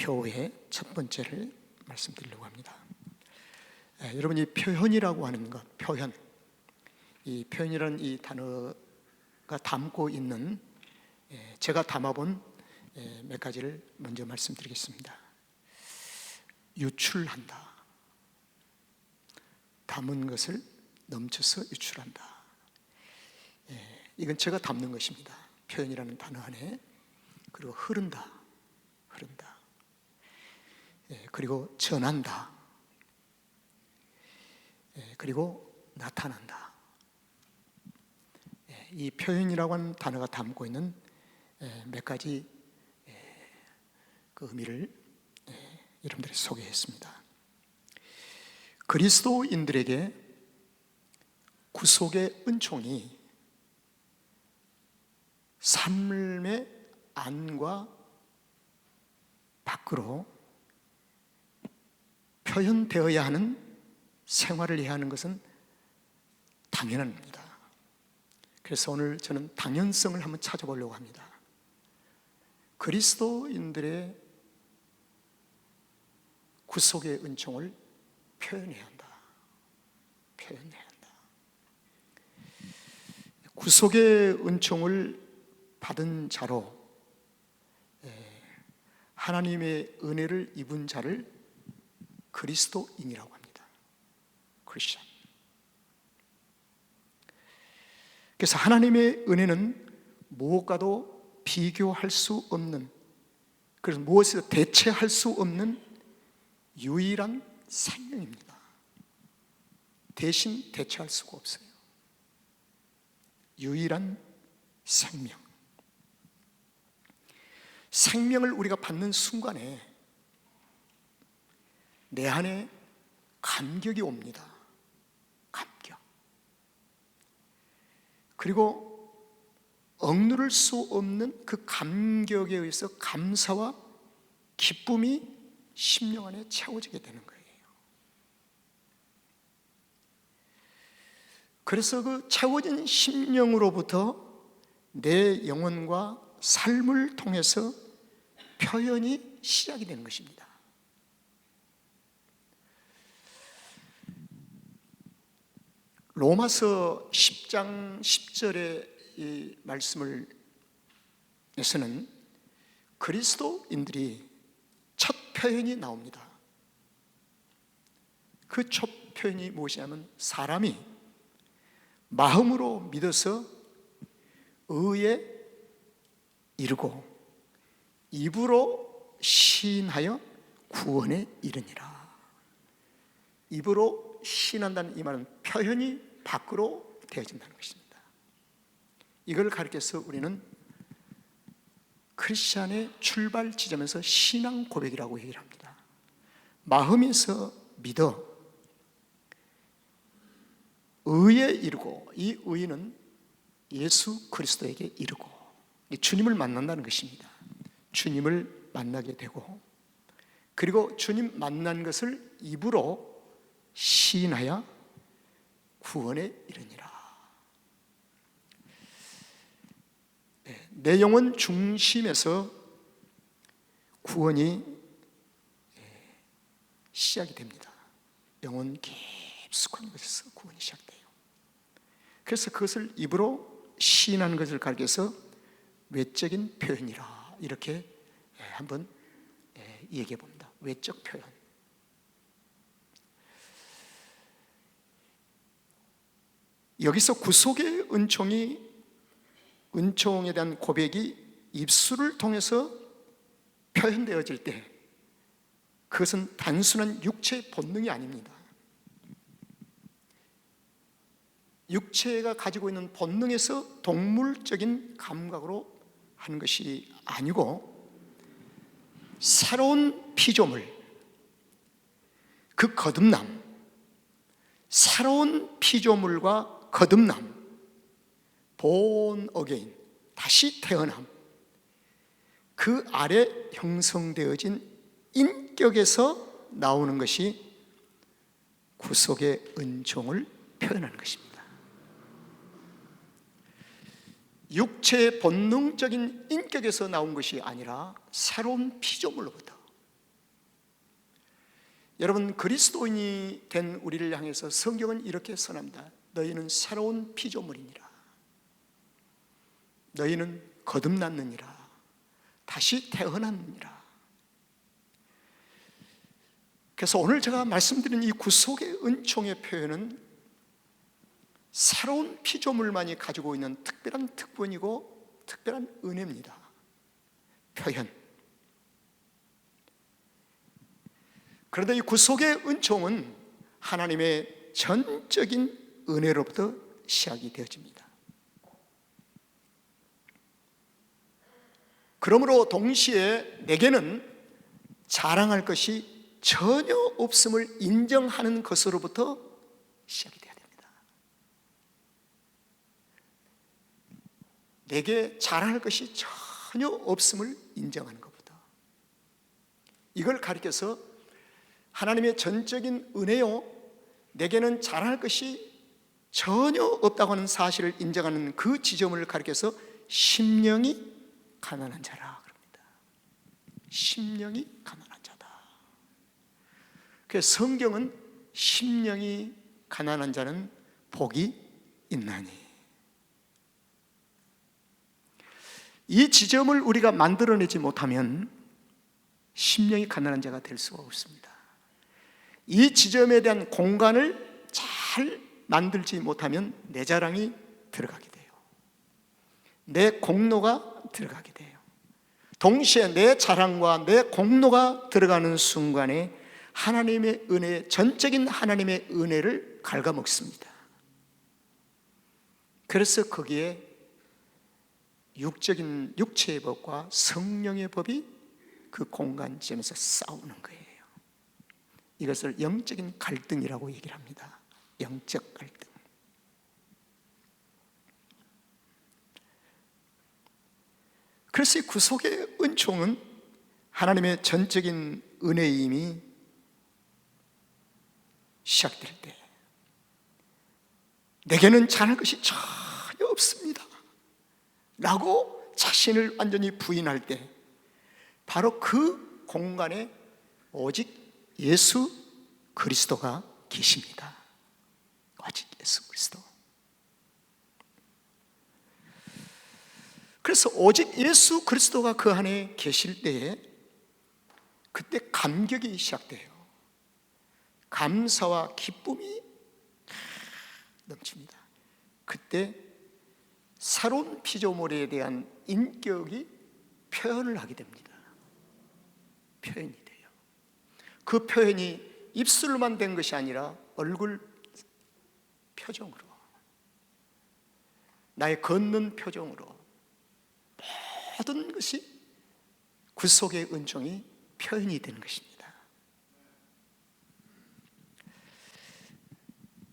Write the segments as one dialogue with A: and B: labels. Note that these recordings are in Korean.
A: 교회 첫 번째를 말씀드리려고 합니다. 여러분, 이 표현이라고 하는 것, 표현, 이 표현이라는 이 단어가 담고 있는 제가 담아본 몇 가지를 먼저 말씀드리겠습니다. 유출한다, 담은 것을 넘쳐서 유출한다. 이건 제가 담는 것입니다. 표현이라는 단어 안에. 그리고 흐른다, 그리고 전한다, 그리고 나타난다. 이 표현이라고 하는 단어가 담고 있는 몇 가지 그 의미를 여러분들이 소개했습니다. 그리스도인들에게 구속의 은총이 삶의 안과 밖으로 표현되어야 하는 생활을 해야 하는 것은 당연한 겁니다. 그래서 오늘 저는 당연성을 한번 찾아보려고 합니다. 그리스도인들의 구속의 은총을 표현해야 한다. 구속의 은총을 받은 자로 하나님의 은혜를 입은 자를 그리스도인이라고 합니다. 크리스천. 그래서 하나님의 은혜는 무엇과도 비교할 수 없는, 그래서 무엇에도 대체할 수 없는 유일한 생명입니다. 대신 대체할 수가 없어요. 유일한 생명. 생명을 우리가 받는 순간에 내 안에 감격이 옵니다. 감격. 그리고 억누를 수 없는 그 감격에 의해서 감사와 기쁨이 심령 안에 채워지게 되는 거예요. 그래서 그 채워진 심령으로부터 내 영혼과 삶을 통해서 표현이 시작이 되는 것입니다. 로마서 10장 10절의 이 말씀을 에서는 그리스도인들이 첫 표현이 나옵니다. 그 첫 표현이 무엇이냐면 사람이 마음으로 믿어서 의에 이르고 입으로 시인하여 구원에 이르니라. 입으로 시인한다는 이 말은 표현이 밖으로 되어진다는 것입니다. 이걸 가르쳐서 우리는 크리스찬의 출발 지점에서 신앙 고백이라고 얘기를 합니다. 마음에서 믿어 의에 이르고, 이 의는 예수 그리스도에게 이르고 주님을 만난다는 것입니다. 주님을 만나게 되고, 그리고 주님 만난 것을 입으로 시인하여 구원에 이르니라. 내 영혼 중심에서 구원이 시작이 됩니다. 영혼 깊숙한 곳에서 구원이 시작돼요. 그래서 그것을 입으로 시인하는 것을 가르쳐서 외적인 표현이라 이렇게 한번 얘기해 봅니다. 외적 표현. 여기서 구속의 은총에 대한 고백이 입술을 통해서 표현되어질 때 그것은 단순한 육체의 본능이 아닙니다. 육체가 가지고 있는 본능에서 동물적인 감각으로 하는 것이 아니고, 새로운 피조물, 그 거듭남, 새로운 피조물과 거듭남, born again, 다시 태어남, 그 아래 형성되어진 인격에서 나오는 것이 구속의 은총을 표현하는 것입니다. 육체의 본능적인 인격에서 나온 것이 아니라 새로운 피조물로부터, 여러분, 그리스도인이 된 우리를 향해서 성경은 이렇게 선합니다. 너희는 새로운 피조물이니라. 너희는 거듭났느니라. 다시 태어났느니라. 그래서 오늘 제가 말씀드린 이 구속의 은총의 표현은 새로운 피조물만이 가지고 있는 특별한 특권이고 특별한 은혜입니다. 표현. 그런데 이 구속의 은총은 하나님의 전적인 은혜로부터 시작이 되어집니다. 그러므로 동시에 내게는 자랑할 것이 전혀 없음을 인정하는 것으로부터 시작이 돼야 됩니다. 내게 자랑할 것이 전혀 없음을 인정하는 것부터. 이걸 가리켜서 하나님의 전적인 은혜요, 내게는 자랑할 것이 전혀 없다고 하는 사실을 인정하는 그 지점을 가리켜서 심령이 가난한 자라 그럽니다. 심령이 가난한 자다. 그래서 성경은 심령이 가난한 자는 복이 있나니, 이 지점을 우리가 만들어내지 못하면 심령이 가난한 자가 될 수가 없습니다. 이 지점에 대한 공간을 잘 만들지 못하면 내 자랑이 들어가게 돼요. 내 공로가 들어가게 돼요. 동시에 내 자랑과 내 공로가 들어가는 순간에 하나님의 은혜, 전적인 하나님의 은혜를 갉아먹습니다. 그래서 거기에 육적인 육체의 법과 성령의 법이 그 공간점에서 싸우는 거예요. 이것을 영적인 갈등이라고 얘기를 합니다. 영적 갈등. 그래서 이 구속의 은총은 하나님의 전적인 은혜임이 시작될 때, 내게는 잘할 것이 전혀 없습니다 라고 자신을 완전히 부인할 때, 바로 그 공간에 오직 예수 그리스도가 계십니다. 오직 예수 그리스도. 그래서 오직 예수 그리스도가 그 안에 계실 때에 그때 감격이 시작돼요. 감사와 기쁨이 넘칩니다. 그때 새로운 피조물에 대한 인격이 표현을 하게 됩니다. 표현이 돼요. 그 표현이 입술로만 된 것이 아니라 얼굴 표정으로, 나의 걷는 표정으로, 모든 것이 구속의 은총이 표현이 되는 것입니다.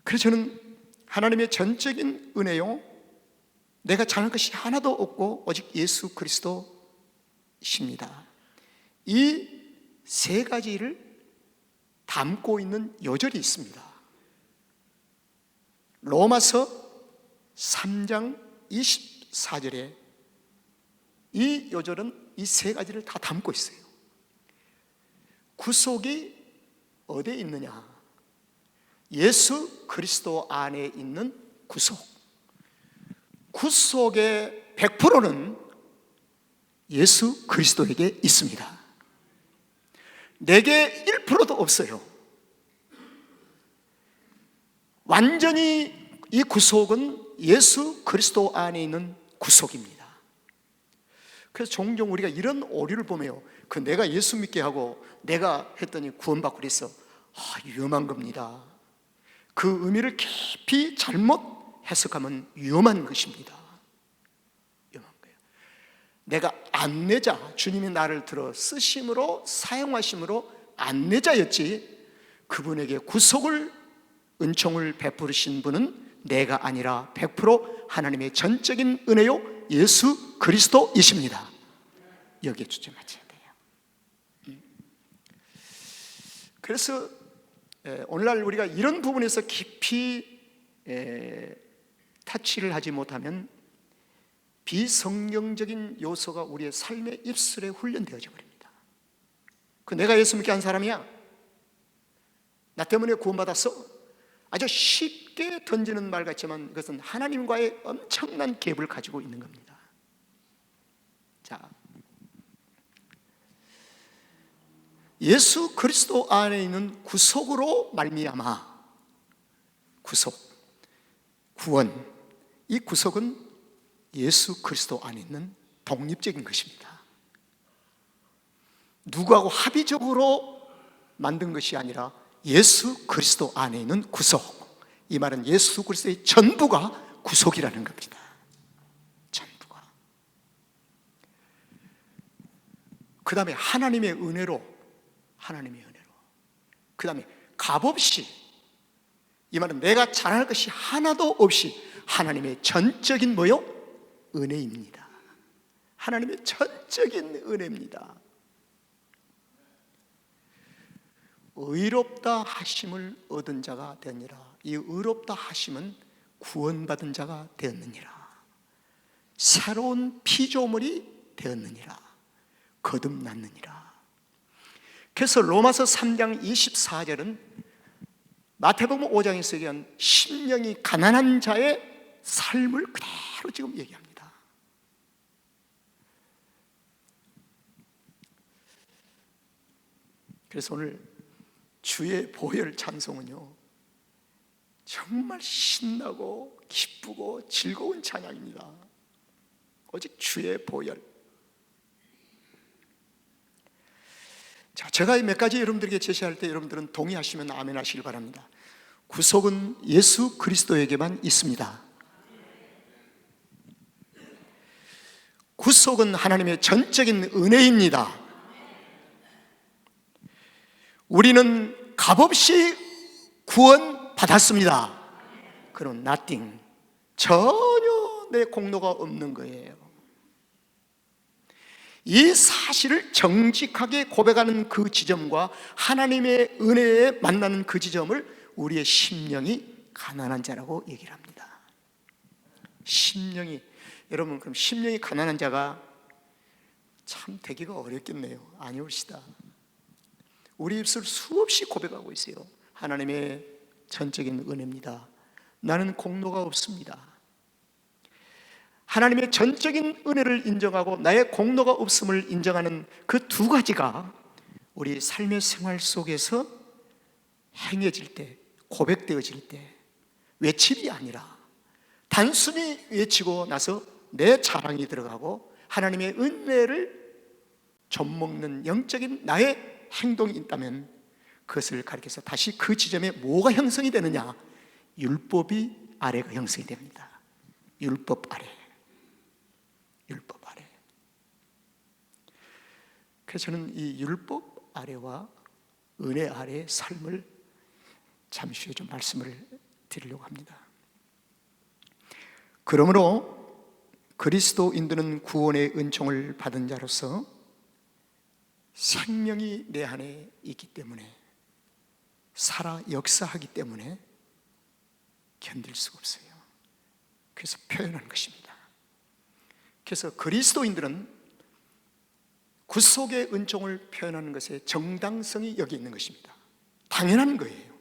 A: 그래서 저는 하나님의 전적인 은혜요, 내가 잘할 것이 하나도 없고 오직 예수 그리스도십니다. 이 세 가지를 담고 있는 요절이 있습니다. 로마서 3장 24절에 이 요절은 이 세 가지를 다 담고 있어요. 구속이 어디에 있느냐? 예수 그리스도 안에 있는 구속. 구속의 100%는 예수 그리스도에게 있습니다. 내게 1%도 없어요. 완전히 이 구속은 예수 그리스도 안에 있는 구속입니다. 그래서 종종 우리가 이런 오류를 보면요, 그 내가 예수 믿게 하고 내가 했더니 구원받고 그래서 위험한 겁니다. 그 의미를 깊이 잘못 해석하면 위험한 것입니다. 위험한 거예요. 내가 안내자, 주님이 나를 들어 쓰심으로 사용하심으로 안내자였지, 그분에게 구속을 은총을 베푸신 분은 내가 아니라 100% 하나님의 전적인 은혜요 예수 그리스도이십니다. 여기에 초점하셔야 돼요. 그래서 오늘날 우리가 이런 부분에서 깊이 타치를 하지 못하면 비성경적인 요소가 우리의 삶의 입술에 훈련되어져 버립니다. 그 내가 예수 믿게 한 사람이야, 나 때문에 구원받았어? 아주 쉽게 던지는 말 같지만 그것은 하나님과의 엄청난 갭을 가지고 있는 겁니다. 자, 예수 그리스도 안에 있는 구속으로 말미암아, 구속, 구원, 이 구속은 예수 그리스도 안에 있는 독립적인 것입니다. 누구하고 합의적으로 만든 것이 아니라 예수 그리스도 안에 있는 구속, 이 말은 예수 그리스도의 전부가 구속이라는 겁니다. 전부가. 그 다음에 하나님의 은혜로, 그 다음에 값없이, 이 말은 내가 잘할 것이 하나도 없이 하나님의 전적인 뭐요? 은혜입니다. 하나님의 전적인 은혜입니다. 의롭다 하심을 얻은 자가 되었느니라. 이 의롭다 하심은 구원받은 자가 되었느니라. 새로운 피조물이 되었느니라. 거듭났느니라. 그래서 로마서 3장 24절은 마태복음 5장에서 얘기한 심령이 가난한 자의 삶을 그대로 지금 얘기합니다. 그래서 오늘 주의 보혈 찬송은요, 정말 신나고 기쁘고 즐거운 찬양입니다. 오직 주의 보혈. 자, 제가 몇 가지 여러분들에게 제시할 때 여러분들은 동의하시면 아멘 하시길 바랍니다. 구속은 예수 그리스도에게만 있습니다. 구속은 하나님의 전적인 은혜입니다. 우리는 값없이 구원받았습니다. 그런 nothing, 전혀 내 공로가 없는 거예요. 이 사실을 정직하게 고백하는 그 지점과 하나님의 은혜에 만나는 그 지점을 우리의 심령이 가난한 자라고 얘기를 합니다. 심령이, 여러분 그럼 심령이 가난한 자가 참 되기가 어렵겠네요. 아니올시다. 우리 입술 수없이 고백하고 있어요. 하나님의 전적인 은혜입니다. 나는 공로가 없습니다. 하나님의 전적인 은혜를 인정하고 나의 공로가 없음을 인정하는 그 두 가지가 우리 삶의 생활 속에서 행해질 때, 고백되어질 때 외침이 아니라 단순히 외치고 나서 내 자랑이 들어가고 하나님의 은혜를 좀먹는 영적인 나의 행동이 있다면 그것을 가리켜서 다시 그 지점에 뭐가 형성이 되느냐? 율법이 아래가 형성이 됩니다. 율법 아래. 율법 아래. 그래서 저는 이 율법 아래와 은혜 아래의 삶을 잠시 후에 좀 말씀을 드리려고 합니다. 그러므로 그리스도인들은 구원의 은총을 받은 자로서 생명이 내 안에 있기 때문에, 살아 역사하기 때문에 견딜 수가 없어요. 그래서 표현한 것입니다. 그래서 그리스도인들은 구속의 은총을 표현하는 것에 정당성이 여기 있는 것입니다. 당연한 거예요.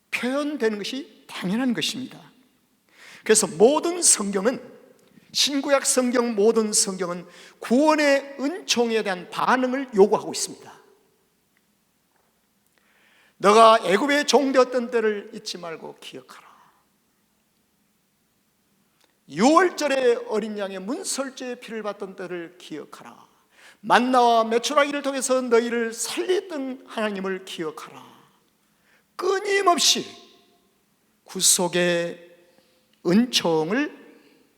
A: 표현되는 것이 당연한 것입니다. 그래서 모든 성경은, 신구약 성경 모든 성경은 구원의 은총에 대한 반응을 요구하고 있습니다. 너가 애굽의 종되었던 때를 잊지 말고 기억하라. 6월절에 어린 양의 문설주의 피를 받던 때를 기억하라. 만나와 메추라기를 통해서 너희를 살렸던 하나님을 기억하라. 끊임없이 구속의 은총을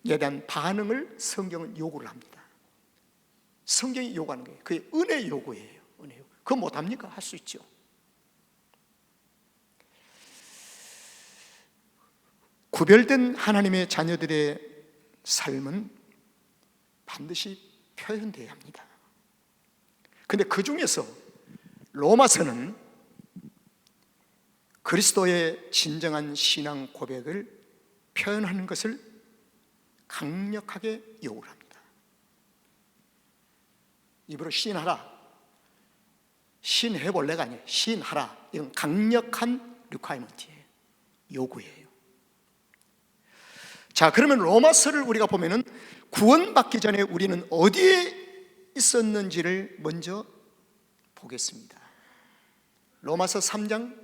A: 에 대한 반응을 성경은 요구를 합니다. 성경이 요구하는 거예요. 그게 은혜 요구예요. 은혜 요구. 그거 못합니까? 할 수 있죠. 구별된 하나님의 자녀들의 삶은 반드시 표현되어야 합니다. 근데 그 중에서 로마서는 그리스도의 진정한 신앙 고백을 표현하는 것을 강력하게 요구를 합니다. 입으로 시인하라. 시인해볼래가 아니에요. 시인하라. 이건 강력한 리콰이먼트예요. 요구예요. 자, 그러면 로마서를 우리가 보면은 구원받기 전에 우리는 어디에 있었는지를 먼저 보겠습니다. 로마서 3장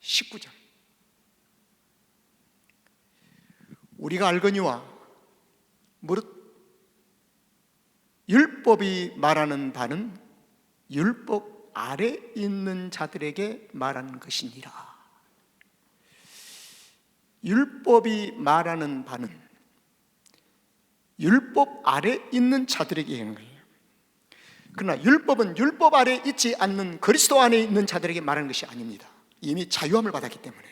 A: 19절. 우리가 알거니와 무릇 율법이 말하는 바는 율법 아래 있는 자들에게 말하는 것이니라. 율법이 말하는 바는 율법 아래 있는 자들에게 하는 거예요. 그러나 율법은 율법 아래 있지 않는 그리스도 안에 있는 자들에게 말하는 것이 아닙니다. 이미 자유함을 받았기 때문에.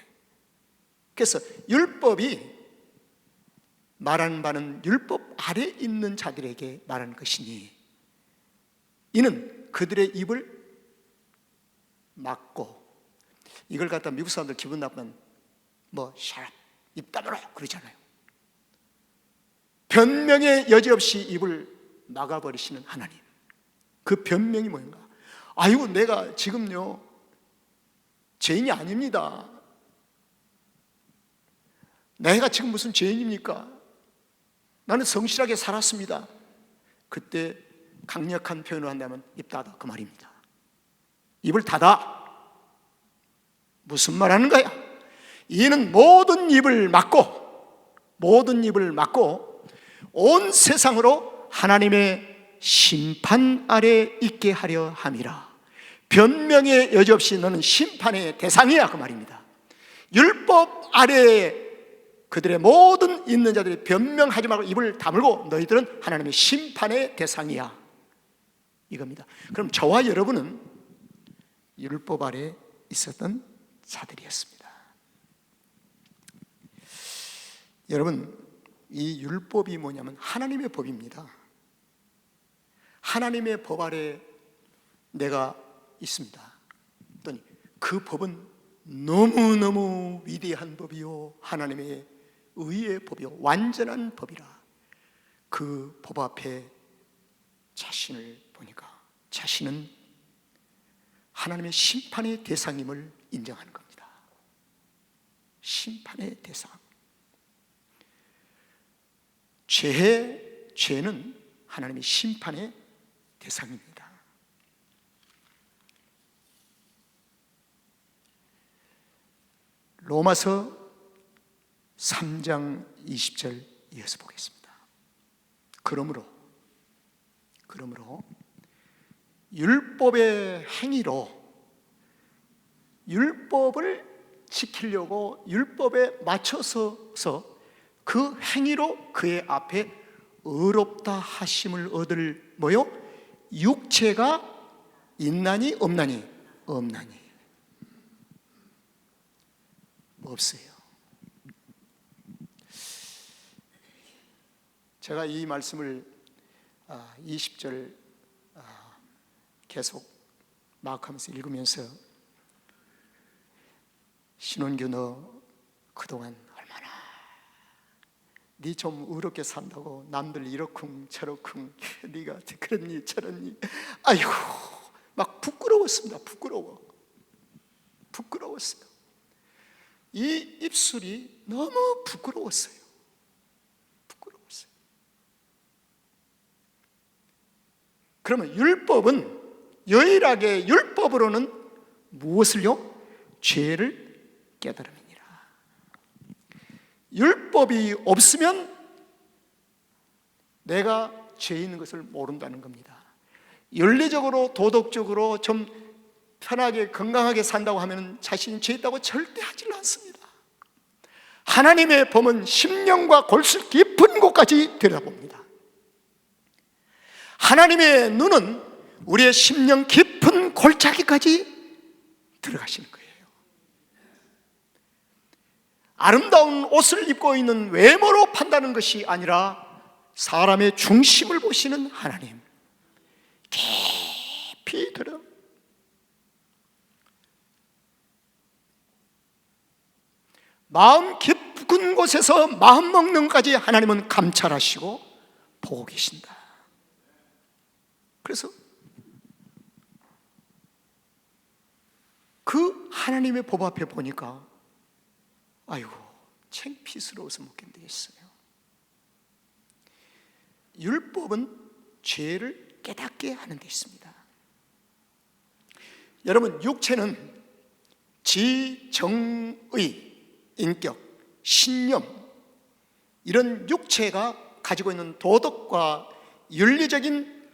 A: 그래서 율법이 말하는 바는 율법 아래 있는 자들에게 말하는 것이니 이는 그들의 입을 막고, 이걸 갖다 미국 사람들 기분 나쁘면 샤랍, 입 다물어 그러잖아요. 변명의 여지 없이 입을 막아버리시는 하나님. 그 변명이 뭔가? 아이고, 내가 지금요 죄인이 아닙니다. 내가 지금 무슨 죄인입니까? 나는 성실하게 살았습니다. 그때 강력한 표현을 한다면 입 닫아, 그 말입니다. 입을 닫아. 무슨 말 하는 거야? 이는 모든 입을 막고 온 세상으로 하나님의 심판 아래 있게 하려 함이라. 변명의 여지 없이 너는 심판의 대상이야, 그 말입니다. 율법 아래에 그들의 모든 있는 자들이 변명하지 말고 입을 다물고 너희들은 하나님의 심판의 대상이야, 이겁니다. 그럼 저와 여러분은 율법 아래 있었던 자들이었습니다. 여러분, 이 율법이 뭐냐면 하나님의 법입니다. 하나님의 법 아래 내가 있습니다. 그랬더니 그 법은 너무너무 위대한 법이요, 하나님의 의의 법이요, 완전한 법이라. 그 법 앞에 자신을 보니까 자신은 하나님의 심판의 대상임을 인정하는 겁니다. 심판의 대상. 죄는 하나님의 심판의 대상입니다. 로마서 3장 20절 이어서 보겠습니다. 그러므로 율법의 행위로 율법을 지키려고 율법에 맞춰서서 그 행위로 그의 앞에 의롭다 하심을 얻을 뭐요? 육체가 있나니 없나니? 없나니. 없어요. 제가 이 말씀을 20절 계속 마크하면서 읽으면서, 신원규 너 그동안 얼마나 네 좀 의롭게 산다고 남들 이러쿵 저러쿵 네가 그랬니 저랬니, 아이고 막 부끄러웠습니다. 부끄러웠어요. 이 입술이 너무 부끄러웠어요. 그러면 율법은 유일하게 율법으로는 무엇을요? 죄를 깨달음이니라. 율법이 없으면 내가 죄인 것을 모른다는 겁니다. 윤리적으로 도덕적으로 좀 편하게 건강하게 산다고 하면 자신이 죄 있다고 절대 하질 않습니다. 하나님의 법은 심령과 골수 깊은 곳까지 들여다봅니다. 하나님의 눈은 우리의 심령 깊은 골짜기까지 들어가시는 거예요. 아름다운 옷을 입고 있는 외모로 판단하는 것이 아니라 사람의 중심을 보시는 하나님, 깊이 들어 마음 깊은 곳에서 마음 먹는 것까지 하나님은 감찰하시고 보고 계신다. 그래서 그 하나님의 법 앞에 보니까 아이고 창피스러워서 못 견디겠어요. 율법은 죄를 깨닫게 하는 데 있습니다. 여러분, 육체는 지, 정의, 인격, 신념, 이런 육체가 가지고 있는 도덕과 윤리적인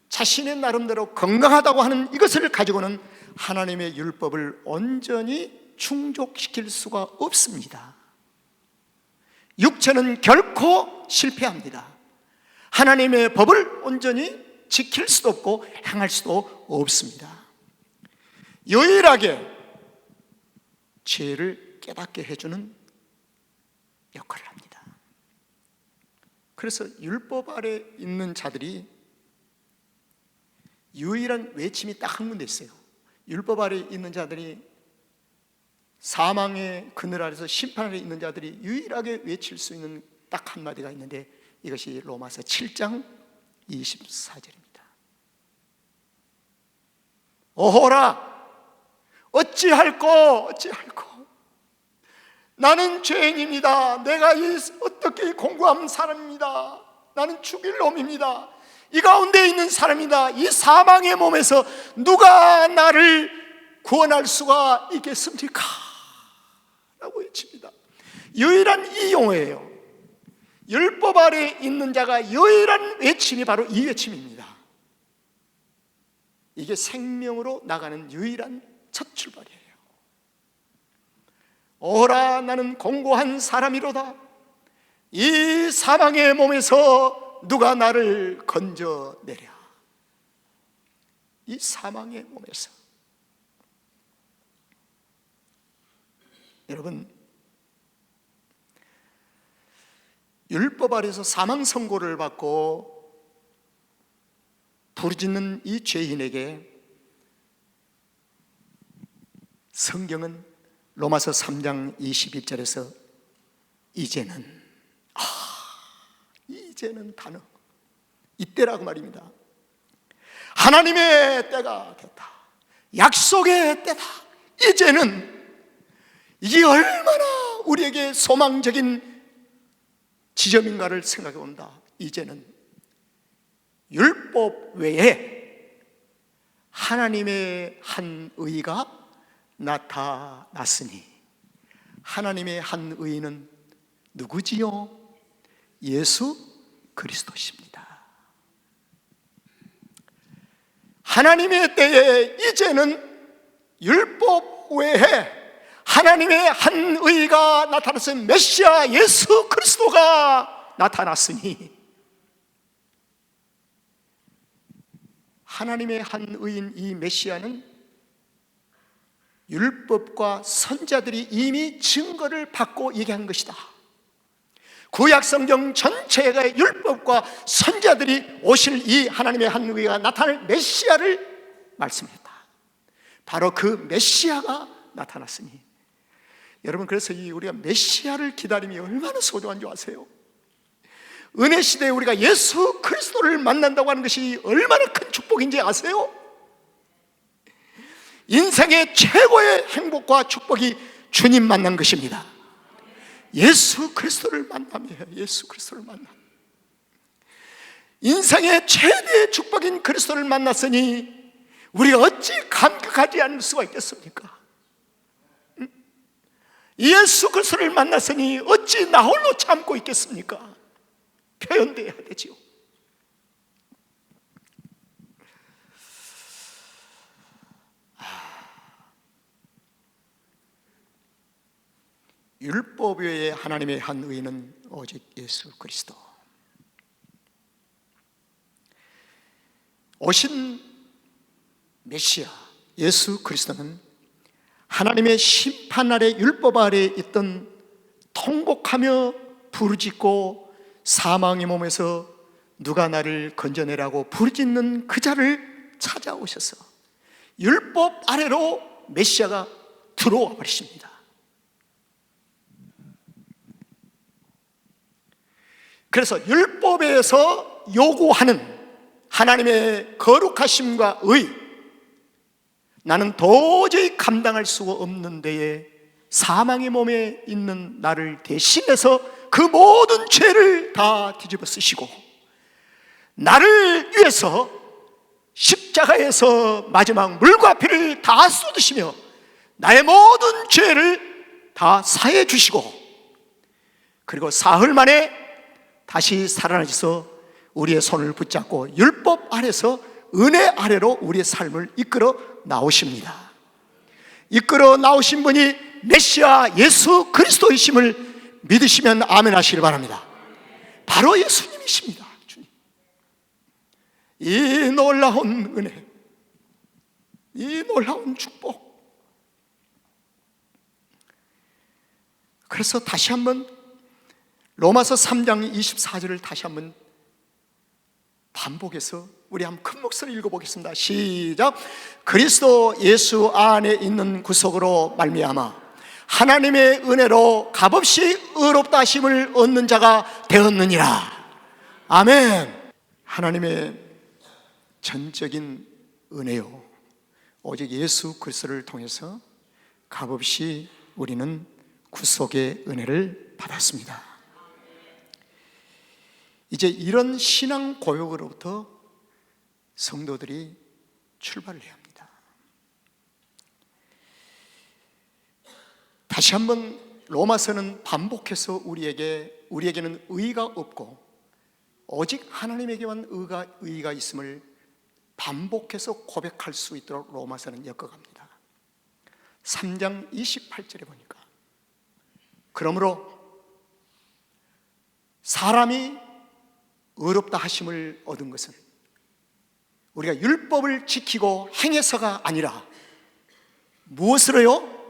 A: 자신의 나름대로 건강하다고 하는 이것을 가지고는 하나님의 율법을 온전히 충족시킬 수가 없습니다. 육체는 결코 실패합니다. 하나님의 법을 온전히 지킬 수도 없고 행할 수도 없습니다. 유일하게 죄를 깨닫게 해주는 역할을 합니다. 그래서 율법 아래 있는 자들이 유일한 외침이 딱 한 군데 있어요. 율법 아래 있는 자들이, 사망의 그늘 아래서 심판 아래 있는 자들이 유일하게 외칠 수 있는 딱 한마디가 있는데, 이것이 로마서 7장 24절입니다. 오호라 어찌할꼬 나는 죄인입니다. 내가 어떻게 공고한 사람입니다. 나는 죽일 놈입니다. 이 가운데 있는 사람이다. 이 사망의 몸에서 누가 나를 구원할 수가 있겠습니까? 라고 외칩니다. 유일한 이 용어예요. 율법 아래 있는 자가 유일한 외침이 바로 이 외침입니다. 이게 생명으로 나가는 유일한 첫 출발이에요. 오라 나는 공고한 사람이로다. 이 사망의 몸에서 누가 나를 건져내랴. 이 사망의 몸에서. 여러분, 율법 아래서 사망 선고를 받고 부르짖는 이 죄인에게 성경은 로마서 3장 21절에서 이제는, 이제는 단어, 이때라고 말입니다. 하나님의 때가 됐다. 약속의 때다. 이제는. 이게 얼마나 우리에게 소망적인 지점인가를 생각해 본다. 이제는 율법 외에 하나님의 한 의가 나타났으니, 하나님의 한 의는 누구지요? 예수 그리스도십니다. 하나님의 때에 이제는 율법 외에 하나님의 한 의가 나타났으니, 메시아 예수 그리스도가 나타났으니, 하나님의 한 의인 이 메시아는 율법과 선자들이 이미 증거를 받고 얘기한 것이다. 구약 성경 전체가 율법과 선자들이 오실 이 하나님의 한 의가 나타날 메시아를 말씀했다. 바로 그 메시아가 나타났으니, 여러분, 그래서 우리가 메시아를 기다림이 얼마나 소중한 줄 아세요? 은혜 시대에 우리가 예수 그리스도를 만난다고 하는 것이 얼마나 큰 축복인지 아세요? 인생의 최고의 행복과 축복이 주님 만난 것입니다. 예수 그리스도를 만남이에요. 예수 그리스도를 만남. 인생의 최대의 축복인 그리스도를 만났으니 우리가 어찌 감격하지 않을 수가 있겠습니까? 예수 그리스도를 만났으니 어찌 나 홀로 참고 있겠습니까? 표현돼야 되지요. 율법 외에 하나님의 한 의는 오직 예수 그리스도. 오신 메시아 예수 그리스도는 하나님의 심판 아래, 율법 아래 있던 통곡하며 부르짖고 사망의 몸에서 누가 나를 건져내라고 부르짖는 그 자를 찾아오셔서 율법 아래로 메시아가 들어와 버리십니다. 그래서 율법에서 요구하는 하나님의 거룩하심과 의, 나는 도저히 감당할 수가 없는 데에 사망의 몸에 있는 나를 대신해서 그 모든 죄를 다 뒤집어 쓰시고 나를 위해서 십자가에서 마지막 물과 피를 다 쏟으시며 나의 모든 죄를 다 사해 주시고, 그리고 사흘 만에 다시 살아나셔서 우리의 손을 붙잡고 율법 아래서 은혜 아래로 우리의 삶을 이끌어 나오십니다. 이끌어 나오신 분이 메시아 예수 그리스도이심을 믿으시면 아멘 하시길 바랍니다. 바로 예수님이십니다. 주님. 이 놀라운 은혜, 이 놀라운 축복. 그래서 다시 한번 로마서 3장 24절을 다시 한번 반복해서 우리 한번 큰 목소리 읽어보겠습니다. 시작. 그리스도 예수 안에 있는 구속으로 말미암아 하나님의 은혜로 값없이 의롭다 하심을 얻는 자가 되었느니라. 아멘. 하나님의 전적인 은혜요, 오직 예수 그리스도를 통해서 값없이 우리는 구속의 은혜를 받았습니다. 이제 이런 신앙 고백으로부터 성도들이 출발을 해야 합니다. 다시 한번 로마서는 반복해서 우리에게는 의의가 없고 오직 하나님에게만 의의가 있음을 반복해서 고백할 수 있도록 로마서는 엮어갑니다. 3장 28절에 보니까 그러므로 사람이 의롭다 하심을 얻은 것은 우리가 율법을 지키고 행해서가 아니라 무엇으로요?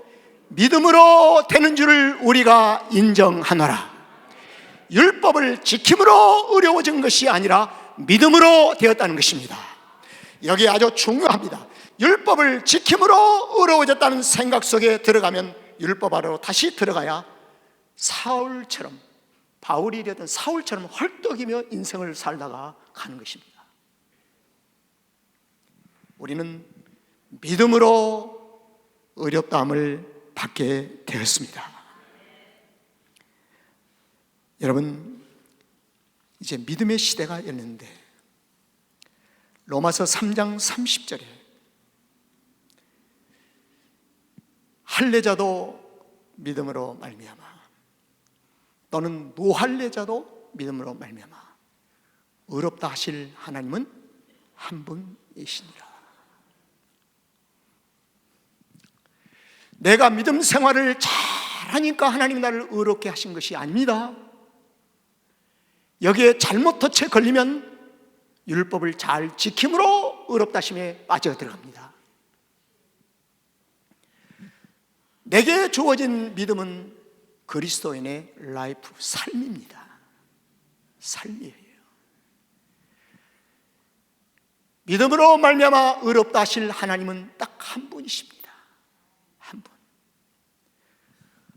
A: 믿음으로 되는 줄을 우리가 인정하노라. 율법을 지킴으로 의로워진 것이 아니라 믿음으로 되었다는 것입니다. 여기 아주 중요합니다. 율법을 지킴으로 의로워졌다는 생각 속에 들어가면 율법 아래로 다시 들어가야 사울처럼, 바울이 되던 사울처럼 헐떡이며 인생을 살다가 가는 것입니다. 우리는 믿음으로 의롭다함을 받게 되었습니다. 여러분, 이제 믿음의 시대가 열렸는데 로마서 3장 30절에 할례자도 믿음으로 말미암아 또는 무할례자도 믿음으로 말미암아 의롭다 하실 하나님은 한 분이시니라. 내가 믿음 생활을 잘하니까 하나님이 나를 의롭게 하신 것이 아닙니다. 여기에 잘못 터치에 걸리면 율법을 잘 지킴으로 의롭다 하심에 빠져 들어갑니다. 내게 주어진 믿음은 그리스도인의 라이프, 삶입니다. 삶이에요. 믿음으로 말미암아 의롭다 하실 하나님은 딱 한 분이십니다. 한 분.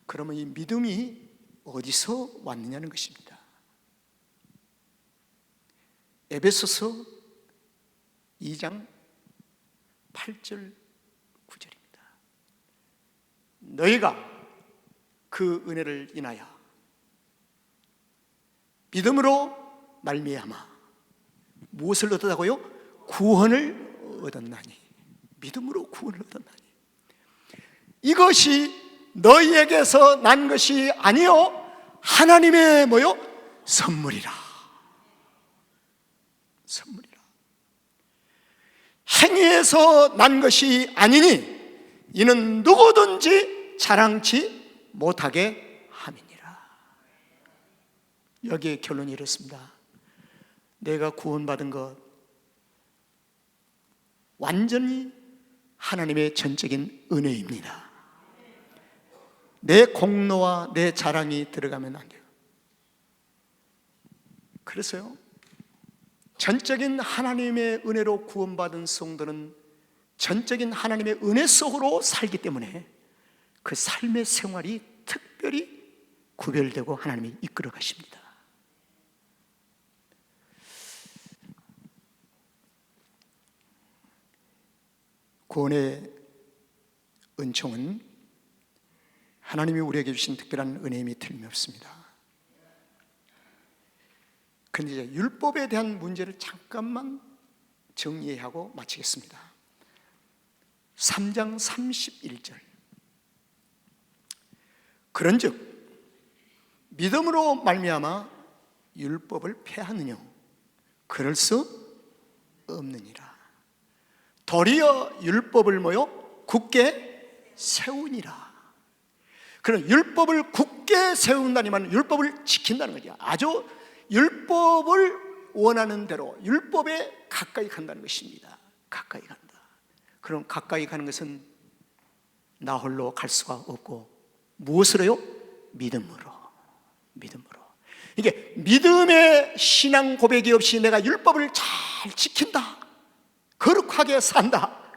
A: 그러면 이 믿음이 어디서 왔느냐는 것입니다. 에베소서 2장 8절 9절입니다. 너희가 그 은혜를 인하여 믿음으로 말미암아 무엇을 얻었다고요? 구원을 얻었나니. 믿음으로 구원을 얻었나니. 이것이 너희에게서 난 것이 아니요 하나님의 뭐요? 선물이라. 선물이라. 행위에서 난 것이 아니니 이는 누구든지 자랑치 못하게 함이니라. 여기에 결론이 이렇습니다. 내가 구원받은 것 완전히 하나님의 전적인 은혜입니다. 내 공로와 내 자랑이 들어가면 안 돼요. 그래서요, 전적인 하나님의 은혜로 구원받은 성도는 전적인 하나님의 은혜 속으로 살기 때문에 그 삶의 생활이 특별히 구별되고 하나님이 이끌어 가십니다. 구원의 은총은 하나님이 우리에게 주신 특별한 은혜임이 틀림없습니다. 그런데 이제 율법에 대한 문제를 잠깐만 정리하고 마치겠습니다. 3장 31절. 그런즉 믿음으로 말미암아 율법을 폐하느뇨 그럴 수 없느니라. 도리어 율법을 굳게 세우니라. 그럼 율법을 굳게 세운다니 말은 율법을 지킨다는 거죠. 아주 율법을 원하는 대로 율법에 가까이 간다는 것입니다. 가까이 간다. 그럼 가까이 가는 것은 나 홀로 갈 수가 없고 무엇으로요? 믿음으로. 이게 믿음의 신앙 고백이 없이 내가 율법을 잘 지킨다, 거룩하게 산다,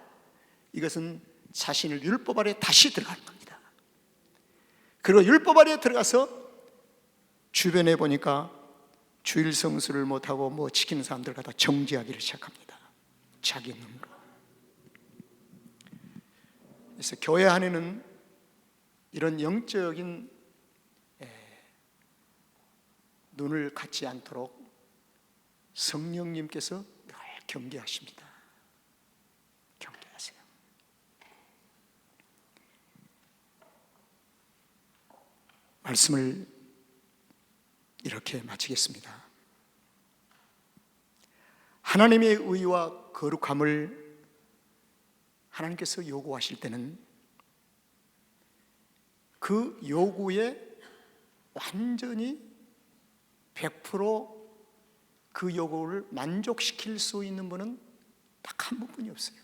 A: 이것은 자신을 율법 아래 다시 들어가는 겁니다. 그리고 율법 아래 들어가서 주변에 보니까 주일 성수를 못하고 지키는 사람들 갖다 정죄하기를 시작합니다. 자기 눈으로. 그래서 교회 안에는 이런 영적인 눈을 갖지 않도록 성령님께서 늘 경계하십니다. 경계하세요. 말씀을 이렇게 마치겠습니다. 하나님의 의와 거룩함을 하나님께서 요구하실 때는 그 요구에 완전히 100% 요구를 만족시킬 수 있는 분은 딱 한 분뿐이 없어요.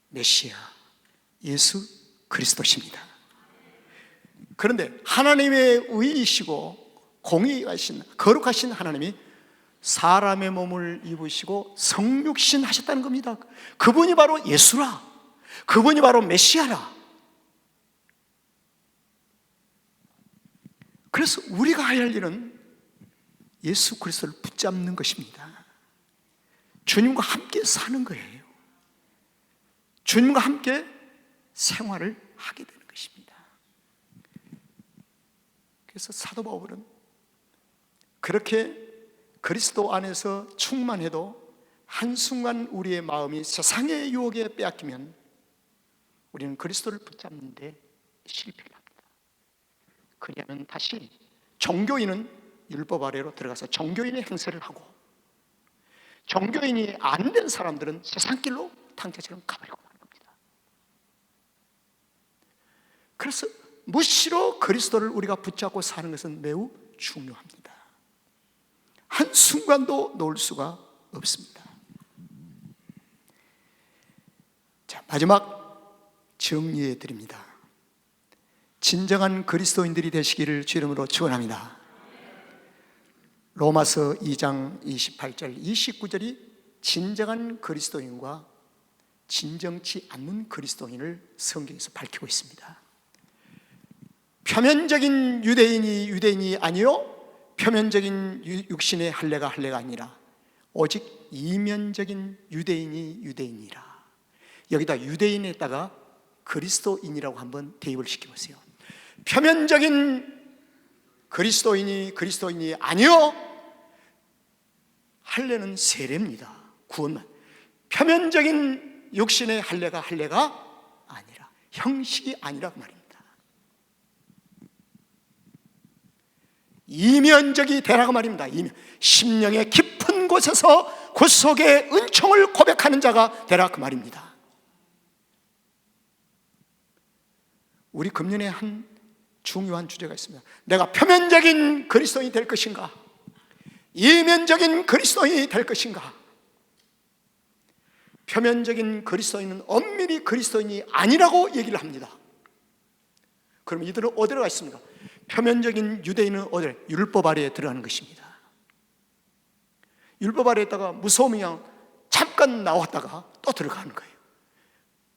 A: 메시아 예수 그리스도십니다. 그런데 하나님의 의이시고 공의하신 거룩하신 하나님이 사람의 몸을 입으시고 성육신 하셨다는 겁니다. 그분이 바로 예수라, 그분이 바로 메시아라. 그래서 우리가 해야 할 일은 예수 그리스도를 붙잡는 것입니다. 주님과 함께 사는 거예요. 주님과 함께 생활을 하게 되는 것입니다. 그래서 사도 바울은 그렇게 그리스도 안에서 충만해도 한순간 우리의 마음이 세상의 유혹에 빼앗기면 우리는 그리스도를 붙잡는데 실패를 합니다. 그러면 다시 종교인은 율법 아래로 들어가서 종교인의 행세를 하고, 종교인이 안 된 사람들은 세상길로 탕자처럼 가버리고 마는 겁니다. 그래서 무시로 그리스도를 우리가 붙잡고 사는 것은 매우 중요합니다. 한순간도 놓을 수가 없습니다. 자, 마지막 정리해 드립니다. 진정한 그리스도인들이 되시기를 주 이름으로 축원합니다. 로마서 2장 28절 29절이 진정한 그리스도인과 진정치 않는 그리스도인을 성경에서 밝히고 있습니다. 표면적인 유대인이 아니요, 표면적인 육신의 할례가 아니라 오직 이면적인 유대인이라. 여기다 유대인에다가 그리스도인이라고 한번 대입을 시켜보세요. 표면적인 그리스도인이 아니요, 할례는 세례입니다. 구원만. 표면적인 육신의 할례가 아니라, 형식이 아니라 말입니다. 이면적이 되라고 말입니다. 심령의 깊은 곳에서 구속의 은총을 고백하는 자가 되라 그 말입니다. 우리 금년에 한 중요한 주제가 있습니다. 내가 표면적인 그리스도인이 될 것인가, 이면적인 그리스도인이 될 것인가. 표면적인 그리스도인은 엄밀히 그리스도인이 아니라고 얘기를 합니다. 그럼 이들은 어디로 가 있습니까? 표면적인 유대인은 어디로? 율법 아래에 들어가는 것입니다. 율법 아래에 있다가 무서우면 그냥 잠깐 나왔다가 또 들어가는 거예요.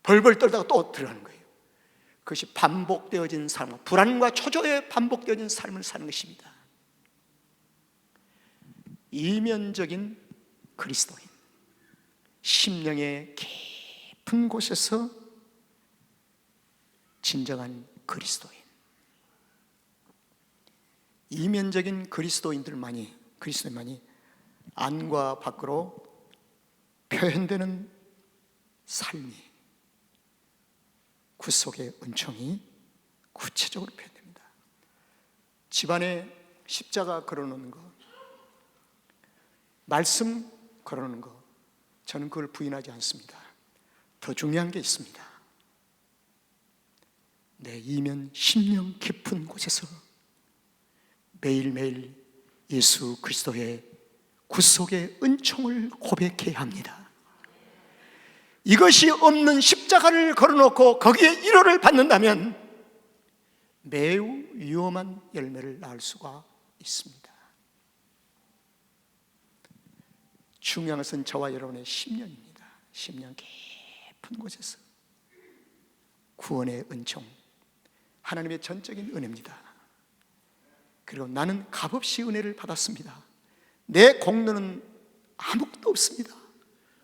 A: 벌벌 떨다가 또 들어가는 거예요. 그것이 반복되어진 삶, 불안과 초조에 반복되어진 삶을 사는 것입니다. 이면적인 그리스도인, 심령의 깊은 곳에서 진정한 그리스도인. 이면적인 그리스도인만이 안과 밖으로 표현되는 삶이, 구속의 은총이 구체적으로 표현됩니다. 집안에 십자가 걸어놓는 거, 말씀 걸어놓는 거, 저는 그걸 부인하지 않습니다. 더 중요한 게 있습니다. 내 이면 심령 깊은 곳에서 매일매일 예수 그리스도의 구속의 은총을 고백해야 합니다. 이것이 없는 십자가를 걸어놓고 거기에 위로를 받는다면 매우 위험한 열매를 낳을 수가 있습니다. 중요한 것은 저와 여러분의 심령입니다. 심령 깊은 곳에서 구원의 은총, 하나님의 전적인 은혜입니다. 그리고 나는 값없이 은혜를 받았습니다. 내 공로는 아무것도 없습니다.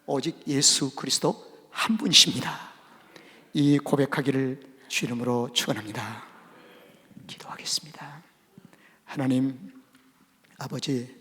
A: 오직 예수 그리스도 한 분이십니다. 이 고백하기를 주 이름으로 축원합니다. 기도하겠습니다. 하나님 아버지,